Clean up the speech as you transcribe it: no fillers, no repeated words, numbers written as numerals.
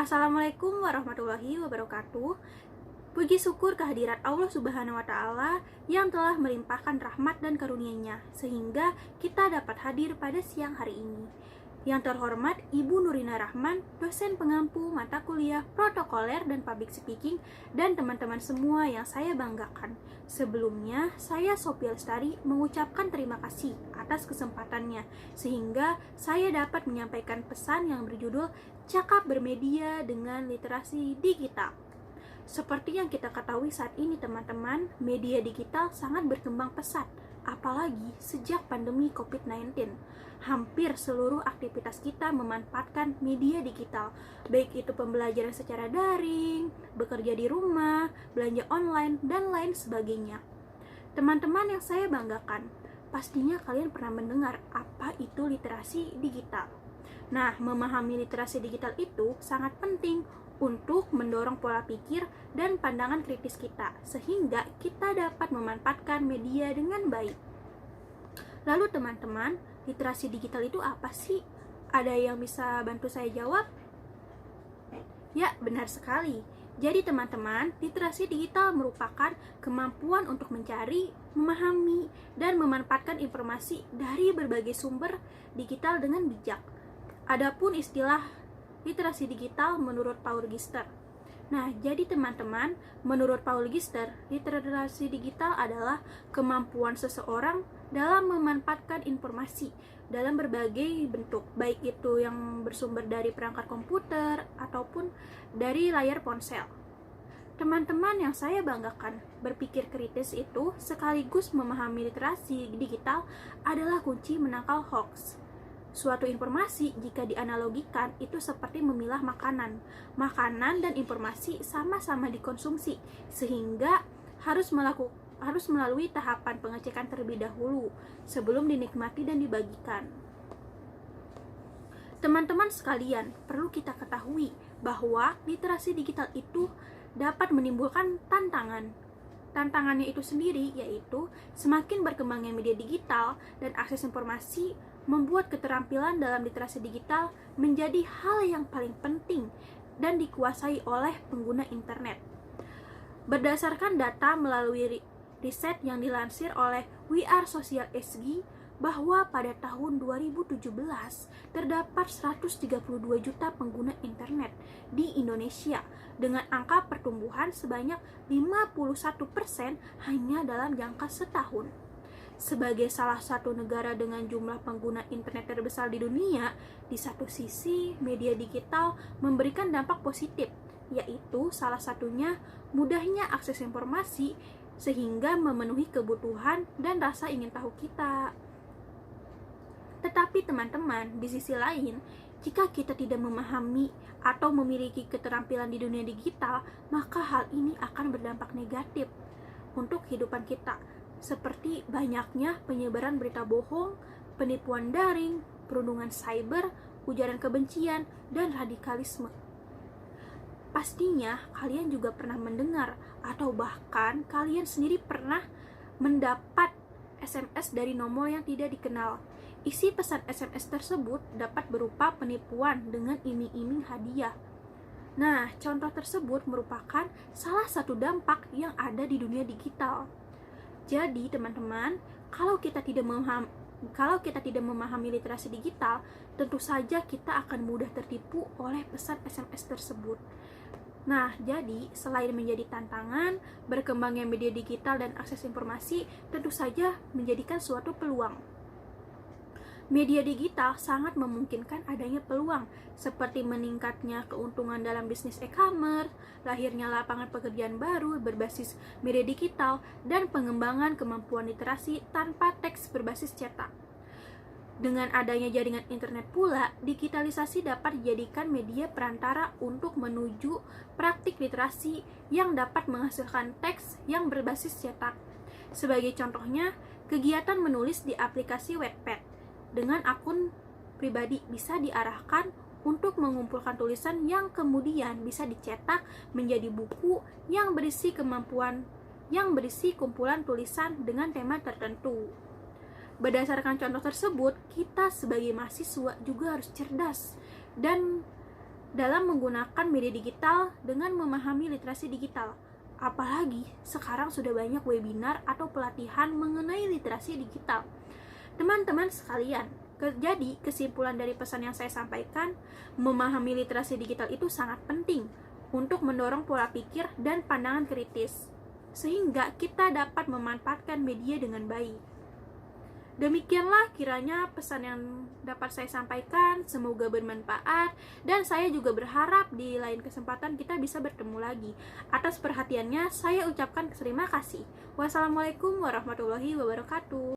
Assalamualaikum warahmatullahi wabarakatuh. Puji syukur kehadirat Allah Subhanahu wa Ta'ala yang telah melimpahkan rahmat dan karunia-Nya sehingga kita dapat hadir pada siang hari ini. Yang terhormat Ibu Nurina Rahman, dosen pengampu mata kuliah protokoler dan public speaking, dan teman-teman semua yang saya banggakan. Sebelumnya, saya Sophia Lestari mengucapkan terima kasih atas kesempatannya sehingga saya dapat menyampaikan pesan yang berjudul Cakap Bermedia dengan Literasi Digital. Seperti yang kita ketahui saat ini teman-teman, media digital sangat berkembang pesat, apalagi sejak pandemi COVID-19. Hampir seluruh aktivitas kita memanfaatkan media digital, baik itu pembelajaran secara daring, bekerja di rumah, belanja online, dan lain sebagainya. Teman-teman yang saya banggakan, pastinya kalian pernah mendengar apa itu literasi digital. Nah, memahami literasi digital itu sangat penting untuk mendorong pola pikir dan pandangan kritis kita, sehingga kita dapat memanfaatkan media dengan baik. Lalu teman-teman, literasi digital itu apa sih? Ada yang bisa bantu saya jawab? Ya, benar sekali. Jadi teman-teman, literasi digital merupakan kemampuan untuk mencari, memahami, dan memanfaatkan informasi dari berbagai sumber digital dengan bijak. Adapun istilah literasi digital menurut Paul Gister. Nah, jadi teman-teman, menurut Paul Gister, literasi digital adalah kemampuan seseorang dalam memanfaatkan informasi dalam berbagai bentuk, baik itu yang bersumber dari perangkat komputer ataupun dari layar ponsel. Teman-teman yang saya banggakan, berpikir kritis itu sekaligus memahami literasi digital adalah kunci menangkal hoax. Suatu informasi jika dianalogikan itu seperti memilah makanan. Makanan dan informasi sama-sama dikonsumsi, sehingga harus melalui tahapan pengecekan terlebih dahulu sebelum dinikmati dan dibagikan. Teman-teman sekalian, perlu kita ketahui bahwa literasi digital itu dapat menimbulkan tantangan. Tantangannya itu sendiri yaitu semakin berkembangnya media digital dan akses informasi membuat keterampilan dalam literasi digital menjadi hal yang paling penting dan dikuasai oleh pengguna internet. Berdasarkan data melalui riset yang dilansir oleh We Are Social SG, bahwa pada tahun 2017 terdapat 132 juta pengguna internet di Indonesia dengan angka pertumbuhan sebanyak 51% hanya dalam jangka setahun. Sebagai salah satu negara dengan jumlah pengguna internet terbesar di dunia, di satu sisi media digital memberikan dampak positif, yaitu salah satunya mudahnya akses informasi sehingga memenuhi kebutuhan dan rasa ingin tahu kita. Tetapi teman-teman, di sisi lain, jika kita tidak memahami atau memiliki keterampilan di dunia digital, maka hal ini akan berdampak negatif untuk kehidupan kita, seperti banyaknya penyebaran berita bohong, penipuan daring, perundungan cyber, ujaran kebencian, dan radikalisme. Pastinya kalian juga pernah mendengar atau bahkan kalian sendiri pernah mendapat SMS dari nomor yang tidak dikenal. Isi pesan SMS tersebut dapat berupa penipuan dengan iming-iming hadiah. Nah, contoh tersebut merupakan salah satu dampak yang ada di dunia digital. Jadi, teman-teman, kalau kita tidak memahami literasi digital, tentu saja kita akan mudah tertipu oleh pesan SMS tersebut. Nah, jadi selain menjadi tantangan, berkembangnya media digital dan akses informasi tentu saja menjadikan suatu peluang. Media digital sangat memungkinkan adanya peluang seperti meningkatnya keuntungan dalam bisnis e-commerce, lahirnya lapangan pekerjaan baru berbasis media digital, dan pengembangan kemampuan literasi tanpa teks berbasis cetak. Dengan adanya jaringan internet pula, digitalisasi dapat dijadikan media perantara untuk menuju praktik literasi yang dapat menghasilkan teks yang berbasis cetak. Sebagai contohnya, kegiatan menulis di aplikasi Wattpad dengan akun pribadi bisa diarahkan untuk mengumpulkan tulisan yang kemudian bisa dicetak menjadi buku yang berisi kumpulan tulisan dengan tema tertentu. Berdasarkan contoh tersebut, kita sebagai mahasiswa juga harus cerdas dan dalam menggunakan media digital dengan memahami literasi digital. Apalagi sekarang sudah banyak webinar atau pelatihan mengenai literasi digital. Teman-teman sekalian, jadi kesimpulan dari pesan yang saya sampaikan, memahami literasi digital itu sangat penting untuk mendorong pola pikir dan pandangan kritis, sehingga kita dapat memanfaatkan media dengan baik. Demikianlah kiranya pesan yang dapat saya sampaikan, semoga bermanfaat, dan saya juga berharap di lain kesempatan kita bisa bertemu lagi. Atas perhatiannya, saya ucapkan terima kasih. Wassalamualaikum warahmatullahi wabarakatuh.